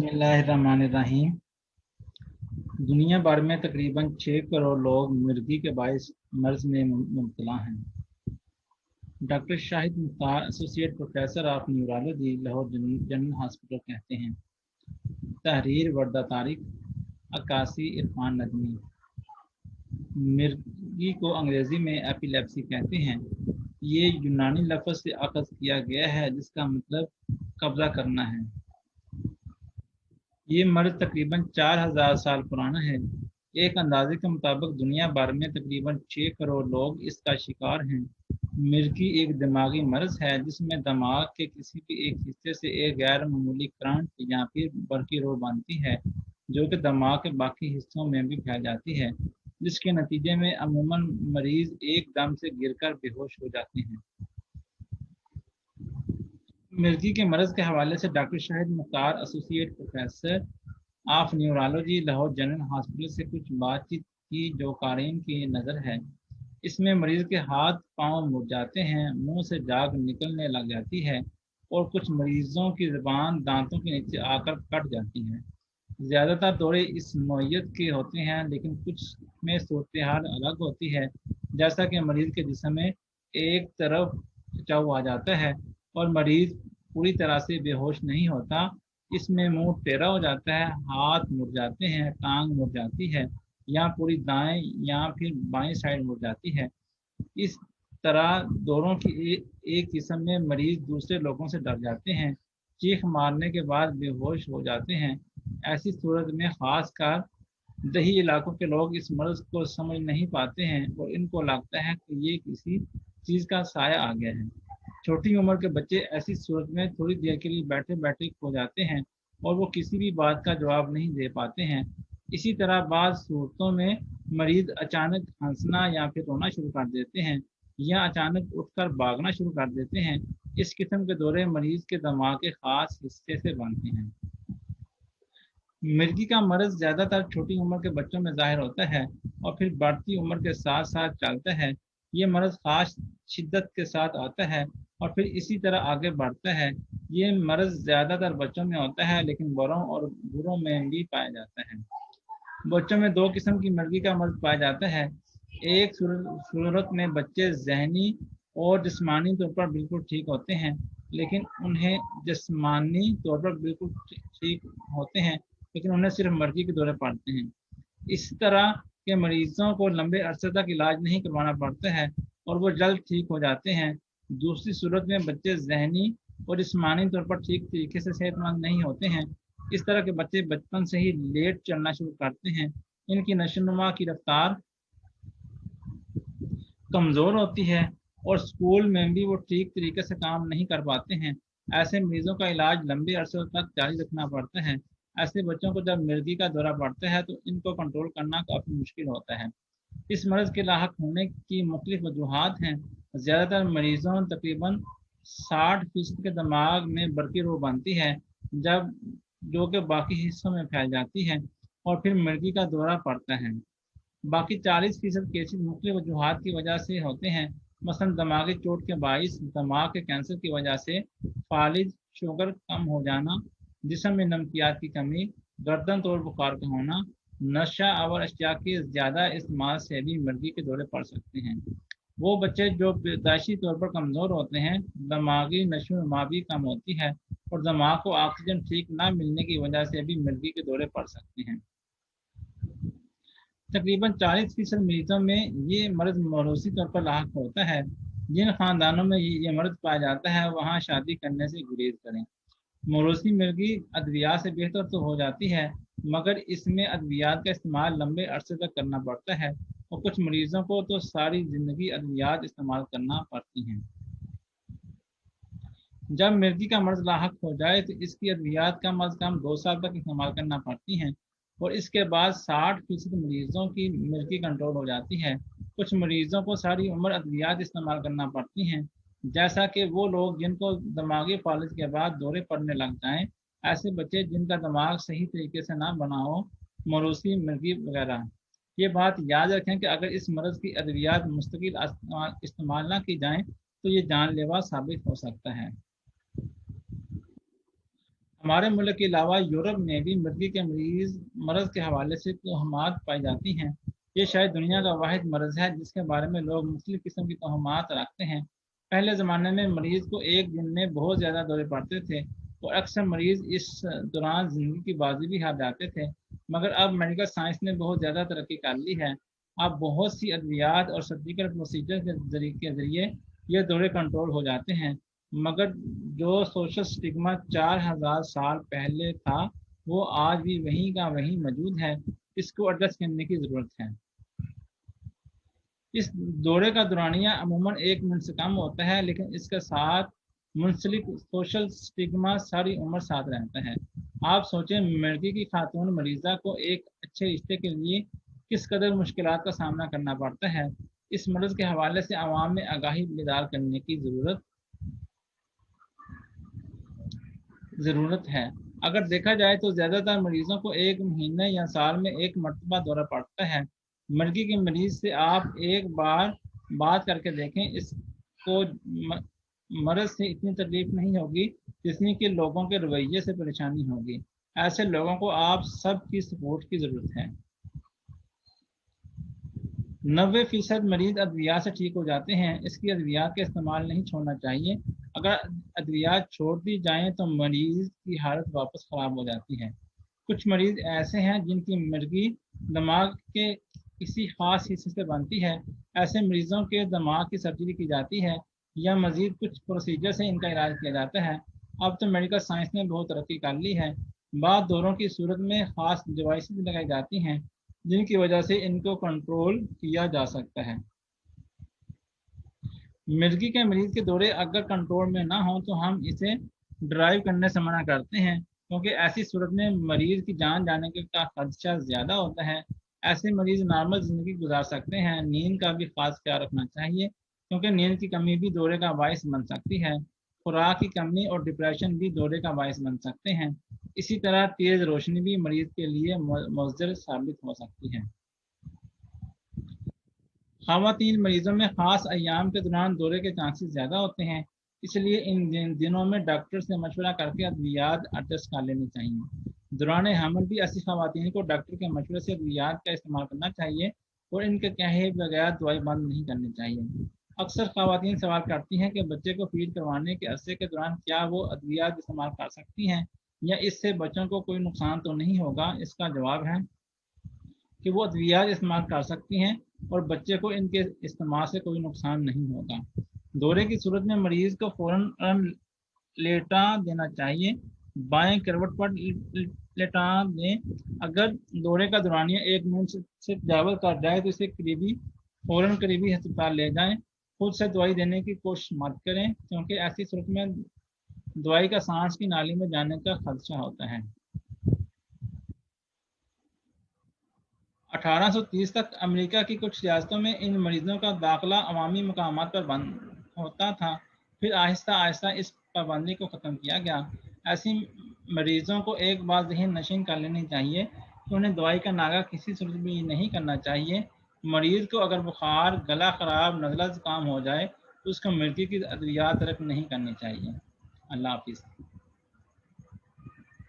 बिस्मिल्लाहिर्रहमानिर्रहीम। दुनिया भर में तकरीबन 6 करोड़ लोग मिर्गी के बाइस मर्ज में मुब्तला हैं। Doctor Shahid Mukhtar, associate professor of neurology, Lahore general hospital कहते हैं। तहरीर वर्दा तारिक, अक्कासी इरफान नदमी। मिर्गी को अंग्रेज़ी में एपिलेप्सी कहते हैं। ये यूनानी लफ्ज़ से अख़ज़ किया गया है जिसका मतलब कब्ज़ा करना है। ये मर्ज तकरीबन 4000 साल पुराना है। एक अंदाजे के मुताबिक दुनिया भर में तकरीबन 6 करोड़ लोग इसका शिकार हैं। मिर्गी एक दिमागी मर्ज है जिसमें दिमाग के किसी भी एक हिस्से से एक गैर मामूली करंट या फिर बरकी रो बनती है जो कि दिमाग के बाकी हिस्सों में भी फैल जाती है, जिसके नतीजे में अमूमन मरीज एकदम से गिरकर बेहोश हो जाते हैं। मिर्गी के मर्ज के हवाले से doctor Shahid Mukhtar, associate professor of neurology, Lahore general hospital से कुछ बातचीत की जो कारीन की नज़र है। इसमें मरीज के हाथ पांव मुड़ जाते हैं, मुंह से झाग निकलने लग जाती है और कुछ मरीजों की ज़बान दांतों के नीचे आकर कट जाती है। ज़्यादातर दौरे इस नौइयत के होते हैं, लेकिन कुछ में सूरत हाल अलग होती है, जैसा कि मरीज के जिस्म में एक तरफ खिंचाव आ जाता है और मरीज पूरी तरह से बेहोश नहीं होता। इसमें मुंह टेढ़ा हो जाता है, हाथ मुड़ जाते हैं, टांग मुड़ जाती है या पूरी दाएं या फिर बाएं साइड मुड़ जाती है। इस तरह दौरों की एक किस्म में मरीज दूसरे लोगों से डर जाते हैं, चीख मारने के बाद बेहोश हो जाते हैं। ऐसी सूरत में खासकर दही इलाकों के लोग इस मर्ज को समझ नहीं पाते हैं और इनको लगता है कि ये किसी चीज़ का साया आ गया है। छोटी उम्र के बच्चे ऐसी सूरत में थोड़ी देर के लिए बैठे बैठे खो जाते हैं और वो किसी भी बात का जवाब नहीं दे पाते हैं। इसी तरह बाद सूरतों में मरीज अचानक हंसना या फिर रोना शुरू कर देते हैं या अचानक उठकर भागना शुरू कर देते हैं। इस किस्म के दौरे मरीज के दिमाग के खास हिस्से से बनते हैं। मिर्गी का मर्ज ज़्यादातर छोटी उम्र के बच्चों में ज़ाहिर होता है और फिर बढ़ती उम्र के साथ साथ चलता है। ये मर्ज खास शिद्दत के साथ आता है और फिर इसी तरह आगे बढ़ता है। ये मर्ज ज़्यादातर बच्चों में होता है, लेकिन बड़ों और बूढ़ों में भी पाया जाता है। बच्चों में 2 किस्म की मिर्गी का मर्ज पाया जाता है। एक सूरत में बच्चे ज़हनी और जिस्मानी तौर पर बिल्कुल ठीक होते हैं, लेकिन उन्हें जिस्मानी तौर पर बिल्कुल ठीक होते हैं, लेकिन उन्हें सिर्फ मिर्गी के दौरे पड़ते हैं। इस तरह के मरीजों को लंबे अरसे तक इलाज नहीं करवाना पड़ता है और वो जल्द ठीक हो जाते हैं। दूसरी सूरत में बच्चे ज़हनी और जिस्मानी तौर पर ठीक तरीके से सेहतमंद नहीं होते हैं। इस तरह के बच्चे बचपन से ही लेट चलना शुरू करते हैं। इनकी नशोनुमा की रफ्तार कमज़ोर होती है और स्कूल में भी वो ठीक तरीके से काम नहीं कर पाते हैं। ऐसे मरीजों का इलाज लंबे अरसे तक जारी रखना पड़ता है। ऐसे बच्चों को जब मिर्गी का दौरा पड़ता है तो इनको कंट्रोल करना काफ़ी मुश्किल होता है। इस मर्ज के लाहक होने की मुख्तलिफ वजूहात हैं। ज़्यादातर मरीजों तकरीबन 60% के दिमाग में बरकी रो बनती है जब जो कि बाकी हिस्सों में फैल जाती है और फिर मिर्गी का दौरा पड़ता है। बाकी 40% केसेस मुख्तलिफ वजूहात की वजह से होते हैं, मसलन दिमागी चोट के बाइस, दिमाग के कैंसर की वजह से, फालिज, शुगर कम हो जाना, जिस्म में नमकियात की कमी, गर्दन तोड़ बुखार का होना, नशा और अशिया के ज़्यादा इस्तेमाल से भी मिर्गी के दौरे पड़ सकते हैं। वो बच्चे जो पैदाइशी तौर पर कमज़ोर होते हैं, दिमागी नशोनुमा भी कम होती है और दिमाग को ऑक्सीजन ठीक ना मिलने की वजह से भी मिर्गी के दौरे पड़ सकते हैं। तकरीबन 40% मरीजों में ये मर्ज मौरूसी तौर पर लाक होता है। जिन खानदानों में ये मर्ज पाया जाता है वहाँ शादी करने से गुरेज करें। मौरूसी मिर्गी अद्वियात से बेहतर तो हो जाती है, मगर इसमें अद्वियात का इस्तेमाल लंबे अरसे तक करना पड़ता है और कुछ मरीजों को तो सारी ज़िंदगी अद्वियात इस्तेमाल करना पड़ती हैं। जब मिर्गी का मर्ज लाहक हो जाए तो इसकी अद्वियात कम अज़ कम 2 साल तक इस्तेमाल करना पड़ती हैं और इसके बाद 60% मरीजों की मिर्गी कंट्रोल हो जाती है। कुछ मरीजों को सारी उम्र अद्वियात इस्तेमाल करना पड़ती हैं, जैसा कि वो लोग जिनको दिमागी फालिज के बाद दौरे पड़ने लग जाएं, ऐसे बच्चे जिनका दिमाग सही तरीके से ना बना हो, मौरूसी मिर्गी वगैरह। ये बात याद रखें कि अगर इस मर्ज की अद्वियात मुस्तकिल इस्तेमाल ना की जाएँ तो ये जानलेवा साबित हो सकता है। ہمارے ملک کے علاوہ یورپ میں بھی مرگی کے مرض کے حوالے سے توہمات پائی جاتی ہیں۔ یہ شاید دنیا کا واحد مرض ہے جس کے بارے میں لوگ مختلف قسم کی توہمات رکھتے ہیں۔ پہلے زمانے میں مریض کو ایک دن میں بہت زیادہ دورے پڑتے تھے اور اکثر مریض اس دوران زندگی کی بازی بھی ہار جاتے تھے، مگر اب میڈیکل سائنس نے بہت زیادہ ترقی کر لی ہے۔ اب بہت سی ادویات اور سرجیکل پروسیجر کے ذریعے یہ دورے کنٹرول ہو جاتے ہیں، مگر جو سوشل سٹگما 4000 سال پہلے تھا وہ آج بھی وہیں کا وہیں موجود ہے۔ اس کو ایڈریس کرنے کی ضرورت ہے۔ اس دورے کا دورانیہ عموماً 1 منٹ سے کم ہوتا ہے، لیکن اس کے ساتھ منسلک سوشل سٹگما ساری عمر ساتھ رہتا ہے۔ آپ سوچیں مرگی کی خاتون مریضہ کو ایک اچھے رشتے کے لیے کس قدر مشکلات کا سامنا کرنا پڑتا ہے۔ اس مرض کے حوالے سے عوام میں آگاہی بیدار کرنے کی ضرورت ہے۔ اگر دیکھا جائے تو زیادہ تر مریضوں کو ایک مہینے یا سال میں ایک مرتبہ دورہ پڑتا ہے۔ مرگی کے مریض سے آپ ایک بار بات کر کے دیکھیں، اس کو مرض سے اتنی تکلیف نہیں ہوگی جتنی کہ لوگوں کے رویے سے پریشانی ہوگی۔ ایسے لوگوں کو آپ سب کی سپورٹ کی ضرورت ہے۔ 90% مریض ادویات سے ٹھیک ہو جاتے ہیں۔ اس کی ادویات کا استعمال نہیں چھوڑنا چاہیے۔ اگر ادویات چھوڑ دی جائیں تو مریض کی حالت واپس خراب ہو جاتی ہے۔ کچھ مریض ایسے ہیں جن کی مرگی دماغ کے کسی خاص حصے سے بنتی ہے۔ ایسے مریضوں کے دماغ کی سرجری کی جاتی ہے یا مزید کچھ پروسیجر سے ان کا علاج کیا جاتا ہے۔ اب تو میڈیکل سائنس نے بہت ترقی کر لی ہے۔ بعض دوروں کی صورت میں خاص ڈیوائسز لگائی جاتی ہیں جن کی وجہ سے ان کو کنٹرول کیا جا سکتا ہے۔ مرگی کے مریض کے دورے اگر کنٹرول میں نہ ہوں تو ہم اسے ڈرائیو کرنے سے منع کرتے ہیں، کیونکہ ایسی صورت میں مریض کی جان جانے کا خدشہ زیادہ ہوتا ہے۔ ایسے مریض نارمل زندگی گزار سکتے ہیں۔ نیند کا بھی خاص خیال رکھنا چاہیے، کیونکہ نیند کی کمی بھی دورے کا باعث بن سکتی ہے۔ خوراک کی کمی اور ڈپریشن بھی دورے کا باعث بن سکتے ہیں۔ اسی طرح تیز روشنی بھی مریض کے لیے مضر ثابت ہو سکتی ہے۔ خواتین مریضوں میں خاص ایام کے دوران دورے کے چانسز زیادہ ہوتے ہیں، اس لیے ان دنوں میں ڈاکٹر سے مشورہ کر کے ادویات ایڈجسٹ کر لینی چاہیے۔ دوران حمل بھی ایسی خواتین کو ڈاکٹر کے مشورے سے ادویات کا استعمال کرنا چاہیے اور ان کے کہے بغیر دوائی بند نہیں کرنی چاہیے۔ اکثر خواتین سوال کرتی ہیں کہ بچے کو فیڈ کروانے کے عرصے کے دوران کیا وہ ادویات استعمال کر سکتی ہیں یا اس سے بچوں کو کوئی نقصان تو نہیں ہوگا۔ اس کا جواب ہے کہ وہ ادویات استعمال کر سکتی ہیں اور بچے کو ان کے استعمال سے کوئی نقصان نہیں ہوگا۔ دورے کی صورت میں مریض کو فوراً لیٹا دینا چاہیے، بائیں کروٹ پر لیٹا دیں۔ اگر دورے کا دورانیہ 1 منٹ سے تجاوز کر جائے تو اسے فوراً قریبی ہسپتال لے جائیں۔ خود سے دوائی دینے کی کوشش مت کریں، کیونکہ ایسی صورت میں دوائی کا سانس کی نالی میں جانے کا خدشہ ہوتا ہے۔ 1830 تک امریکہ کی کچھ ریاستوں میں ان مریضوں کا داخلہ عوامی مقامات پر بند ہوتا تھا، پھر آہستہ آہستہ اس پابندی کو ختم کیا گیا۔ ایسی مریضوں کو ایک بات ذہن نشین کر لینی چاہیے کہ انہیں دوائی کا ناغہ کسی صورت بھی نہیں کرنا چاہیے۔ مریض کو اگر بخار، گلا خراب، نزلہ زکام ہو جائے تو اس کو مرگی کی ادویات ترک نہیں کرنی چاہیے۔ اللہ حافظ۔